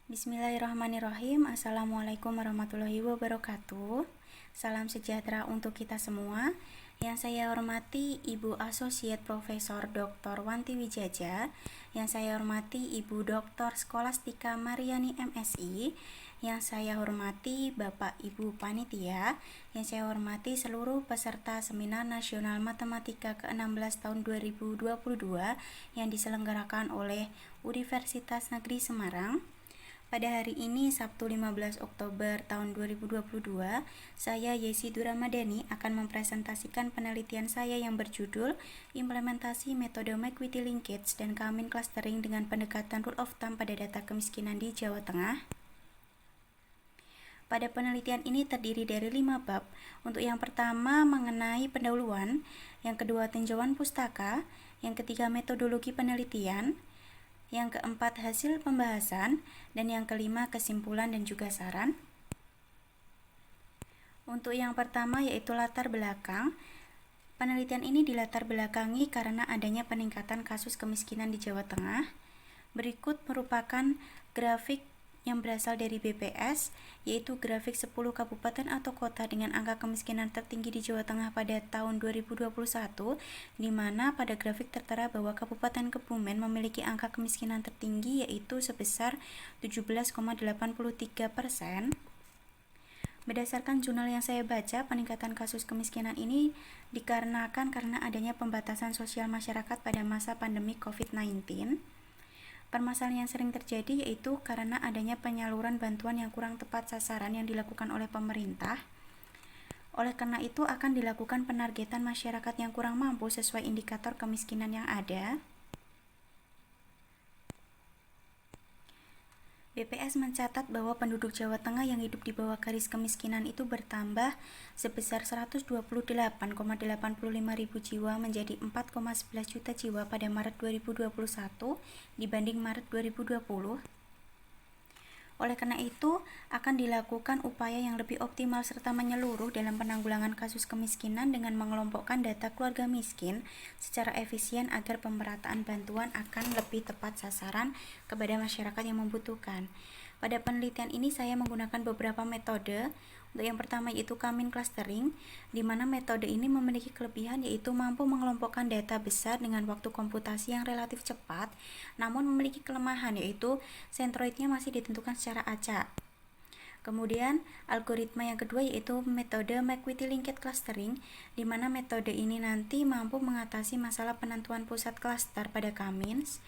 Bismillahirrahmanirrahim. Assalamualaikum warahmatullahi wabarakatuh. Salam sejahtera untuk kita semua. Yang saya hormati Ibu Asosiat Profesor Dr. Wanti Wijaja. Yang saya hormati Ibu Dr. Skolastika Mariani MSI. Yang saya hormati Bapak Ibu Panitia. Yang saya hormati seluruh peserta Seminar Nasional Matematika ke-16 tahun 2022 yang diselenggarakan oleh Universitas Negeri Semarang. Pada hari ini, Sabtu 15 Oktober tahun 2022, saya Yesi Duramadani akan mempresentasikan penelitian saya yang berjudul Implementasi Metode McVitie Linkage dan Kamin Clustering dengan Pendekatan Rule of Thumb pada Data Kemiskinan di Jawa Tengah. Pada penelitian ini terdiri dari 5 bab. Untuk yang pertama mengenai pendahuluan, yang kedua tinjauan pustaka, yang ketiga metodologi penelitian, yang keempat hasil pembahasan, dan yang kelima kesimpulan dan juga saran. Untuk yang pertama yaitu latar belakang. Penelitian ini dilatar belakangi karena adanya peningkatan kasus kemiskinan di Jawa Tengah. Berikut merupakan grafik yang berasal dari BPS, yaitu grafik 10 kabupaten atau kota dengan angka kemiskinan tertinggi di Jawa Tengah pada tahun 2021, di mana pada grafik tertera bahwa Kabupaten Kebumen memiliki angka kemiskinan tertinggi yaitu sebesar 17,83%. Berdasarkan jurnal yang saya baca, peningkatan kasus kemiskinan ini dikarenakan karena adanya pembatasan sosial masyarakat pada masa pandemi COVID-19. Permasalahan yang sering terjadi yaitu karena adanya penyaluran bantuan yang kurang tepat sasaran yang dilakukan oleh pemerintah. Oleh karena itu akan dilakukan penargetan masyarakat yang kurang mampu sesuai indikator kemiskinan yang ada. BPS mencatat bahwa penduduk Jawa Tengah yang hidup di bawah garis kemiskinan itu bertambah sebesar 128,85 ribu jiwa menjadi 4,11 juta jiwa pada Maret 2021 dibanding Maret 2020. Oleh karena itu, akan dilakukan upaya yang lebih optimal serta menyeluruh dalam penanggulangan kasus kemiskinan dengan mengelompokkan data keluarga miskin secara efisien agar pemerataan bantuan akan lebih tepat sasaran kepada masyarakat yang membutuhkan. Pada penelitian ini saya menggunakan beberapa metode. Untuk yang pertama yaitu Kamin Clustering, di mana metode ini memiliki kelebihan yaitu mampu mengelompokkan data besar dengan waktu komputasi yang relatif cepat, namun memiliki kelemahan yaitu sentroidnya masih ditentukan secara acak. Kemudian algoritma yang kedua yaitu metode McVitie Linkage Clustering, di mana metode ini nanti mampu mengatasi masalah penentuan pusat klaster pada Kamins.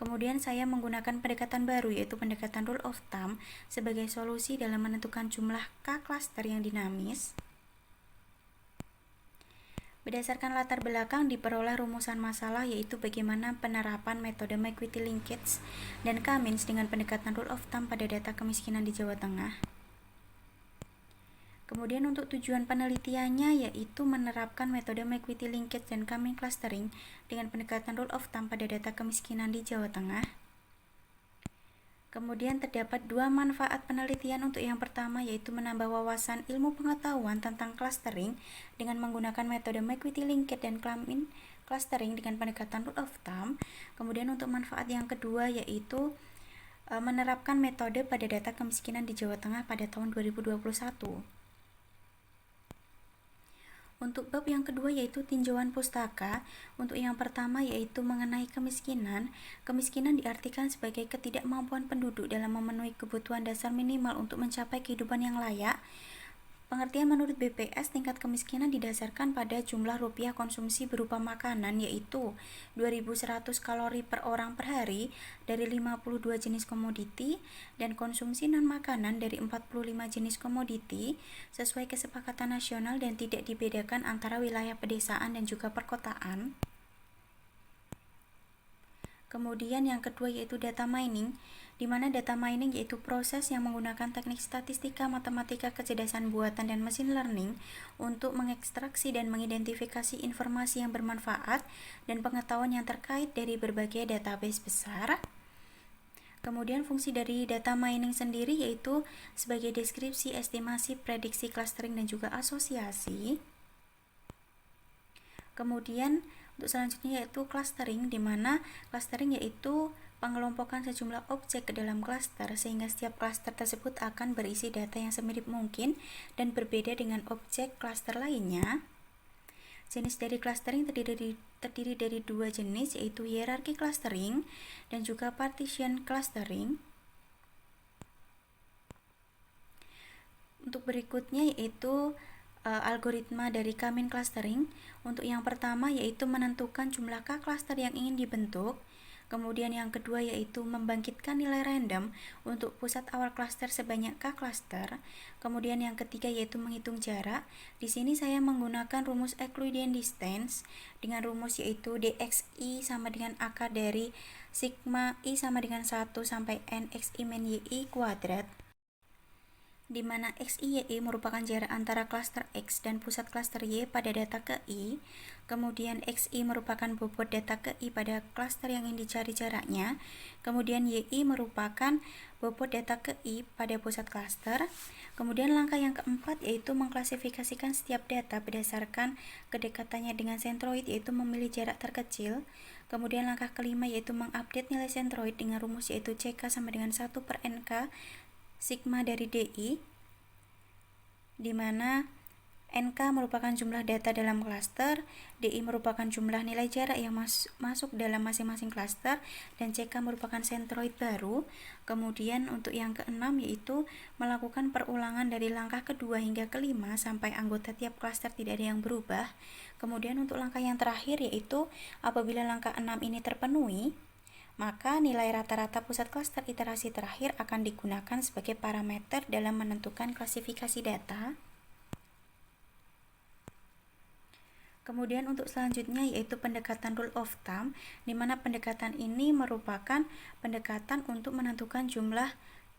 Kemudian saya menggunakan pendekatan baru yaitu pendekatan Rule of Thumb sebagai solusi dalam menentukan jumlah K-cluster yang dinamis. Berdasarkan latar belakang diperoleh rumusan masalah yaitu bagaimana penerapan metode McVitie Linkage dan Kamins dengan pendekatan Rule of Thumb pada data kemiskinan di Jawa Tengah. Kemudian untuk tujuan penelitiannya yaitu menerapkan metode McVitie Linkage dan Kamin Clustering dengan pendekatan Rule of Thumb pada data kemiskinan di Jawa Tengah. Kemudian terdapat dua manfaat penelitian. Untuk yang pertama yaitu menambah wawasan ilmu pengetahuan tentang clustering dengan menggunakan metode McVitie Linkage dan Kamin Clustering dengan pendekatan Rule of Thumb. Kemudian untuk manfaat yang kedua yaitu menerapkan metode pada data kemiskinan di Jawa Tengah pada tahun 2021. Untuk bab yang kedua yaitu tinjauan pustaka. Untuk yang pertama yaitu mengenai kemiskinan. Kemiskinan diartikan sebagai ketidakmampuan penduduk dalam memenuhi kebutuhan dasar minimal untuk mencapai kehidupan yang layak. Pengertian menurut BPS, tingkat kemiskinan didasarkan pada jumlah rupiah konsumsi berupa makanan yaitu 2.100 kalori per orang per hari dari 52 jenis komoditi dan konsumsi non-makanan dari 45 jenis komoditi sesuai kesepakatan nasional dan tidak dibedakan antara wilayah pedesaan dan juga perkotaan. Kemudian yang kedua yaitu data mining, di mana data mining yaitu proses yang menggunakan teknik statistika, matematika, kecerdasan buatan, dan mesin learning untuk mengekstraksi dan mengidentifikasi informasi yang bermanfaat dan pengetahuan yang terkait dari berbagai database besar. Kemudian fungsi dari data mining sendiri yaitu sebagai deskripsi, estimasi, prediksi, clustering, dan juga asosiasi. Kemudian untuk selanjutnya yaitu clustering, di mana clustering yaitu pengelompokan sejumlah objek ke dalam klaster sehingga setiap klaster tersebut akan berisi data yang semirip mungkin dan berbeda dengan objek klaster lainnya. Jenis dari clustering terdiri dari dua jenis, yaitu hierarchy clustering dan juga partition clustering. Untuk berikutnya yaitu algoritma dari K-mean clustering. Untuk yang pertama yaitu menentukan jumlah K cluster yang ingin dibentuk. Kemudian yang kedua yaitu membangkitkan nilai random untuk pusat awal klaster sebanyak K cluster. Kemudian yang ketiga yaitu menghitung jarak. Di sini saya menggunakan rumus Euclidean distance dengan rumus yaitu dxi sama dengan akar dari sigma i sama dengan 1 sampai n xi min yi kuadrat, di mana xi yi merupakan jarak antara klaster X dan pusat klaster Y pada data ke I. Kemudian xi merupakan bobot data ke I pada klaster yang ingin dicari jaraknya. Kemudian yi merupakan bobot data ke I pada pusat klaster. Kemudian langkah yang keempat yaitu mengklasifikasikan setiap data berdasarkan kedekatannya dengan sentroid, yaitu memilih jarak terkecil. Kemudian langkah kelima yaitu mengupdate nilai sentroid dengan rumus yaitu CK sama dengan 1 per NK sigma dari DI, di mana NK merupakan jumlah data dalam klaster, DI merupakan jumlah nilai jarak yang masuk dalam masing-masing klaster, dan CK merupakan sentroid baru. Kemudian untuk yang keenam yaitu melakukan perulangan dari langkah kedua hingga kelima sampai anggota tiap klaster tidak ada yang berubah. Kemudian untuk langkah yang terakhir yaitu apabila langkah 6 ini terpenuhi, maka nilai rata-rata pusat klaster iterasi terakhir akan digunakan sebagai parameter dalam menentukan klasifikasi data. Kemudian untuk selanjutnya yaitu pendekatan rule of thumb, di mana pendekatan ini merupakan pendekatan untuk menentukan jumlah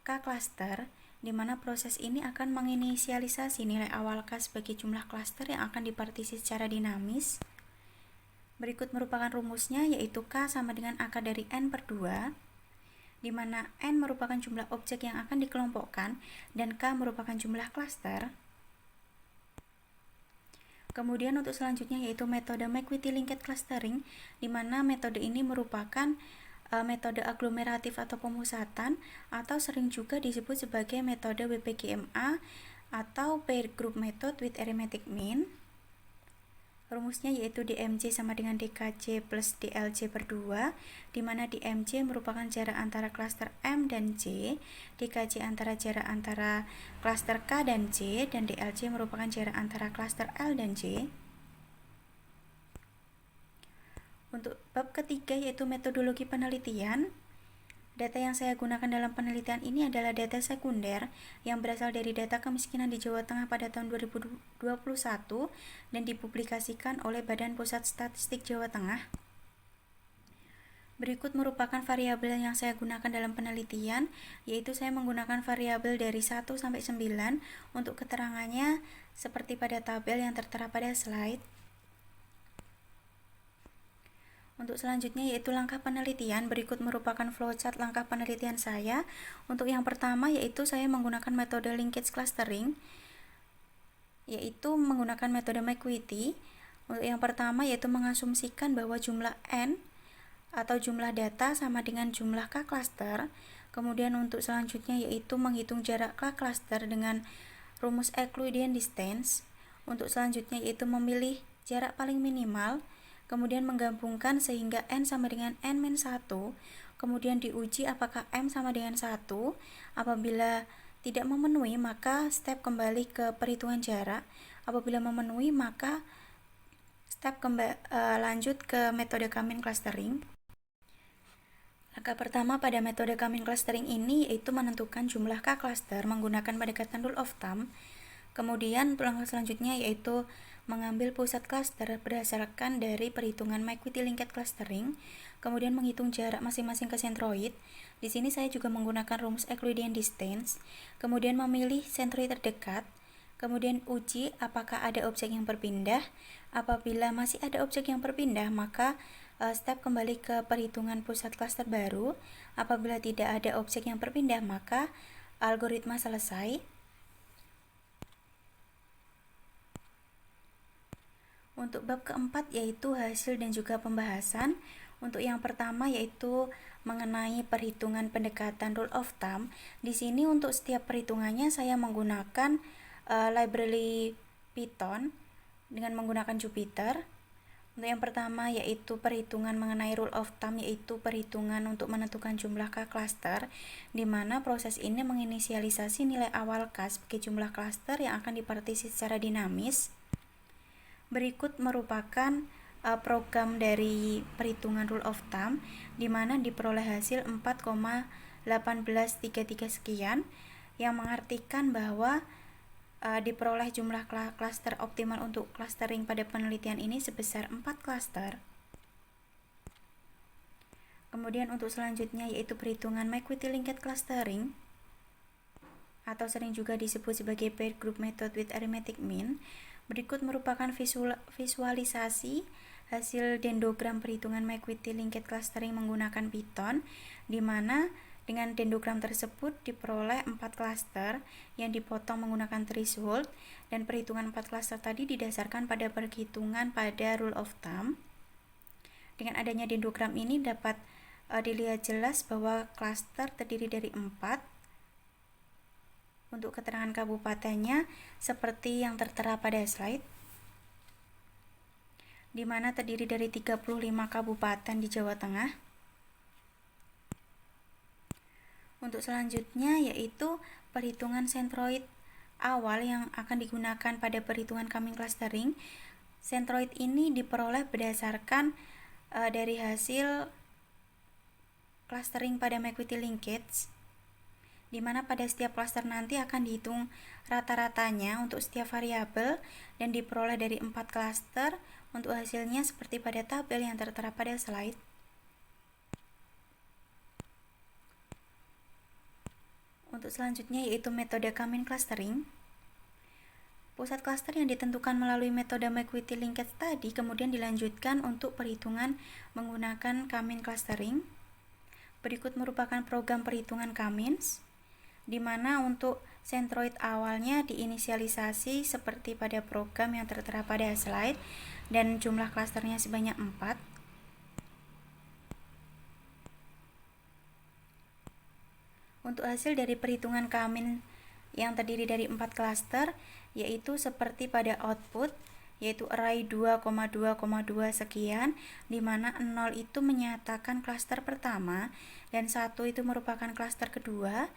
K cluster, di mana proses ini akan menginisialisasi nilai awal K sebagai jumlah klaster yang akan dipartisi secara dinamis. Berikut merupakan rumusnya, yaitu K sama dengan akar dari N per 2, di mana N merupakan jumlah objek yang akan dikelompokkan dan K merupakan jumlah klaster. Kemudian untuk selanjutnya yaitu metode McVitie-Linked clustering, di mana metode ini merupakan metode aglomeratif atau pemusatan, atau sering juga disebut sebagai metode WPGMA atau Pair Group Method with Arithmetic Mean. Rumusnya yaitu DMJ sama dengan DKJ plus DLJ per 2, di mana DMJ merupakan jarak antara klaster M dan J, DKJ antara jarak antara klaster K dan J, dan DLJ merupakan jarak antara klaster L dan J. Untuk bab ketiga yaitu metodologi penelitian. Data yang saya gunakan dalam penelitian ini adalah data sekunder yang berasal dari data kemiskinan di Jawa Tengah pada tahun 2021 dan dipublikasikan oleh Badan Pusat Statistik Jawa Tengah. Berikut merupakan variabel yang saya gunakan dalam penelitian, yaitu saya menggunakan variabel dari 1 sampai 9 untuk keterangannya seperti pada tabel yang tertera pada slide. Untuk selanjutnya yaitu langkah penelitian. Berikut merupakan flowchart langkah penelitian saya. Untuk yang pertama yaitu saya menggunakan metode linkage clustering, yaitu menggunakan metode McVitie. Untuk yang pertama yaitu mengasumsikan bahwa jumlah N atau jumlah data sama dengan jumlah K cluster. Kemudian untuk selanjutnya yaitu menghitung jarak K cluster dengan rumus Euclidean distance. Untuk selanjutnya yaitu memilih jarak paling minimal, kemudian menggabungkan sehingga N sama dengan N-1, kemudian diuji apakah M sama dengan 1. Apabila tidak memenuhi, maka step kembali ke perhitungan jarak. Apabila memenuhi, maka step lanjut ke metode K-mean clustering. Langkah pertama pada metode K-mean clustering ini yaitu menentukan jumlah K cluster menggunakan pendekatan rule of thumb. Kemudian langkah selanjutnya yaitu mengambil pusat klaster berdasarkan dari perhitungan McVitie-Linked clustering, kemudian menghitung jarak masing-masing ke sentroid. Di sini saya juga menggunakan rumus Euclidean distance, kemudian memilih sentroid terdekat, kemudian uji apakah ada objek yang berpindah. Apabila masih ada objek yang berpindah, maka step kembali ke perhitungan pusat klaster baru. Apabila tidak ada objek yang berpindah, maka algoritma selesai. Untuk bab keempat yaitu hasil dan juga pembahasan. Untuk yang pertama yaitu mengenai perhitungan pendekatan rule of thumb. Di sini untuk setiap perhitungannya saya menggunakan library Python dengan menggunakan Jupyter. Untuk yang pertama yaitu perhitungan mengenai rule of thumb, yaitu perhitungan untuk menentukan jumlah K-cluster, di mana proses ini menginisialisasi nilai awal K sebagai jumlah cluster yang akan dipartisi secara dinamis. Berikut merupakan program dari perhitungan rule of thumb, di mana diperoleh hasil 4,1833 sekian, yang mengartikan bahwa diperoleh jumlah klaster optimal untuk clustering pada penelitian ini sebesar 4 klaster. Kemudian untuk selanjutnya yaitu perhitungan McVitie linked clustering, atau sering juga disebut sebagai pair group method with arithmetic mean. Berikut merupakan visualisasi hasil dendrogram perhitungan McVitie linked clustering menggunakan Python, di mana dengan dendrogram tersebut diperoleh 4 klaster yang dipotong menggunakan threshold, dan perhitungan 4 klaster tadi didasarkan pada perhitungan pada rule of thumb. Dengan adanya dendrogram ini dapat dilihat jelas bahwa klaster terdiri dari 4. Untuk keterangan kabupatennya seperti yang tertera pada slide, di mana terdiri dari 35 kabupaten di Jawa Tengah. Untuk selanjutnya yaitu perhitungan centroid awal yang akan digunakan pada perhitungan coming clustering. Centroid ini diperoleh berdasarkan dari hasil clustering pada McVitie linkage, di mana pada setiap cluster nanti akan dihitung rata-ratanya untuk setiap variabel dan diperoleh dari 4 cluster. Untuk hasilnya seperti pada tabel yang tertera pada slide. Untuk selanjutnya yaitu metode coming clustering. Pusat cluster yang ditentukan melalui metode McVitie linkage tadi kemudian dilanjutkan untuk perhitungan menggunakan coming clustering. Berikut merupakan program perhitungan Cummins, di mana untuk centroid awalnya diinisialisasi seperti pada program yang tertera pada slide, dan jumlah klasternya sebanyak 4. Untuk hasil dari perhitungan Cummins yang terdiri dari 4 klaster, yaitu seperti pada output, yaitu array 2,2,2 sekian, di mana 0 itu menyatakan klaster pertama, dan 1 itu merupakan klaster kedua,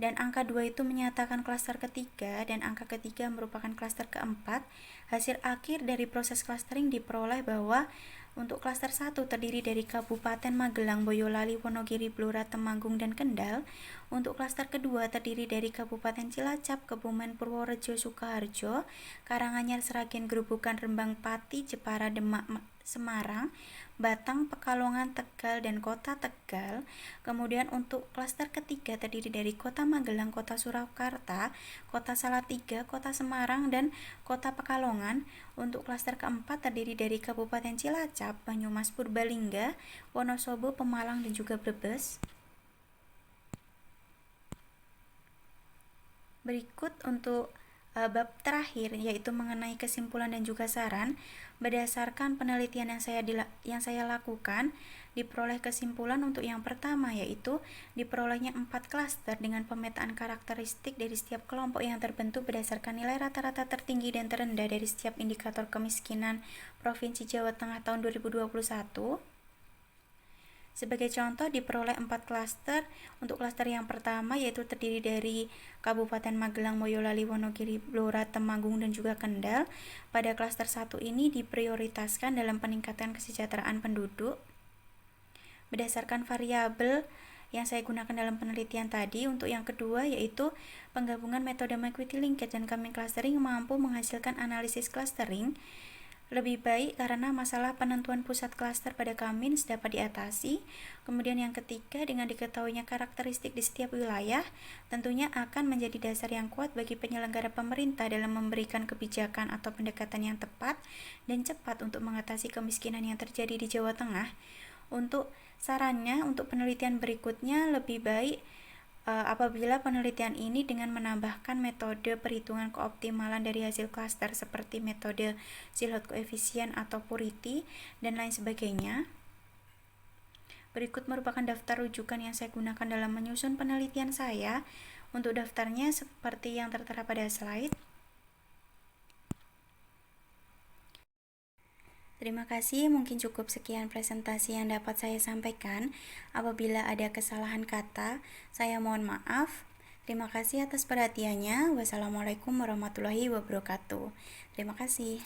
dan angka 2 itu menyatakan klaster ketiga, dan angka ketiga merupakan klaster keempat. Hasil akhir dari proses clustering diperoleh bahwa untuk klaster 1 terdiri dari Kabupaten Magelang, Boyolali, Wonogiri, Blora, Temanggung, dan Kendal. Untuk klaster kedua terdiri dari Kabupaten Cilacap, Kebumen, Purworejo, Sukoharjo, Karanganyar, Sragen, Gerobokan, Rembang, Pati, Jepara, Demak, Semarang, Batang, Pekalongan, Tegal, dan Kota Tegal. Kemudian untuk klaster ketiga terdiri dari Kota Magelang, Kota Surakarta, Kota Salatiga, Kota Semarang, dan Kota Pekalongan. Untuk klaster keempat terdiri dari Kabupaten Cilacap, Banyumas, Purbalingga, Wonosobo, Pemalang, dan juga Brebes. Berikut untuk bab terakhir yaitu mengenai kesimpulan dan juga saran. Berdasarkan penelitian yang saya lakukan, diperoleh kesimpulan untuk yang pertama yaitu diperolehnya 4 klaster dengan pemetaan karakteristik dari setiap kelompok yang terbentuk berdasarkan nilai rata-rata tertinggi dan terendah dari setiap indikator kemiskinan Provinsi Jawa Tengah tahun 2021. Sebagai contoh, diperoleh 4 klaster. Untuk klaster yang pertama yaitu terdiri dari Kabupaten Magelang, Boyolali, Wonogiri, Blora, Temanggung, dan juga Kendal. Pada klaster 1 ini diprioritaskan dalam peningkatan kesejahteraan penduduk berdasarkan variabel yang saya gunakan dalam penelitian tadi. Untuk yang kedua yaitu penggabungan metode McVitie linkage dan coming clustering mampu menghasilkan analisis clustering lebih baik karena masalah penentuan pusat klaster pada Cummins dapat diatasi. Kemudian yang ketiga, dengan diketahuinya karakteristik di setiap wilayah, tentunya akan menjadi dasar yang kuat bagi penyelenggara pemerintah dalam memberikan kebijakan atau pendekatan yang tepat dan cepat untuk mengatasi kemiskinan yang terjadi di Jawa Tengah. Untuk sarannya, untuk penelitian berikutnya lebih baik apabila penelitian ini dengan menambahkan metode perhitungan keoptimalan dari hasil klaster seperti metode Silhouette coefficient atau Purity dan lain sebagainya. Berikut merupakan daftar rujukan yang saya gunakan dalam menyusun penelitian saya. Untuk daftarnya seperti yang tertera pada slide. Terima kasih, mungkin cukup sekian presentasi yang dapat saya sampaikan. Apabila ada kesalahan kata, saya mohon maaf. Terima kasih atas perhatiannya. Wassalamualaikum warahmatullahi wabarakatuh. Terima kasih.